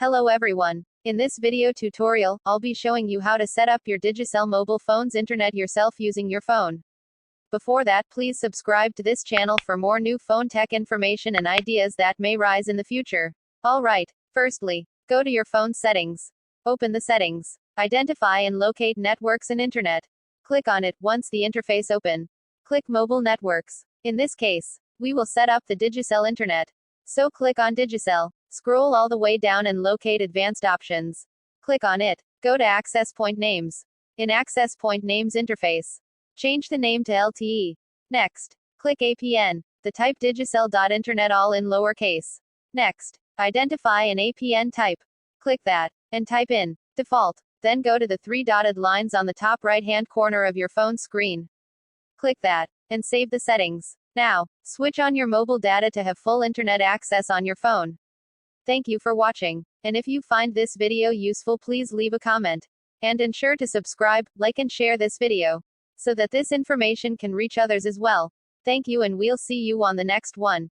Hello everyone. In this video tutorial, I'll be showing you how to set up your Digicel mobile phone's internet yourself using your phone. Before that, please subscribe to this channel for more new phone tech information and ideas that may rise in the future. Alright, firstly, go to your phone settings. Open the settings. Identify and locate networks and internet. Click on it once the interface open. Click mobile networks. In this case, we will set up the Digicel Internet. So click on Digicel. Scroll all the way down and locate Advanced Options. Click on it. Go to Access Point Names. In Access Point Names interface, change the name to LTE. Next, click APN. The type Digicel.internet all in lowercase. Next, identify an APN type. Click that, and type in default. Then go to the three dotted lines on the top right-hand corner of your phone screen. Click that, and save the settings. Now, switch on your mobile data to have full internet access on your phone. Thank you for watching. And if you find this video useful, please leave a comment. And ensure to subscribe, like and share this video, so that this information can reach others as well. Thank you, and we'll see you on the next one.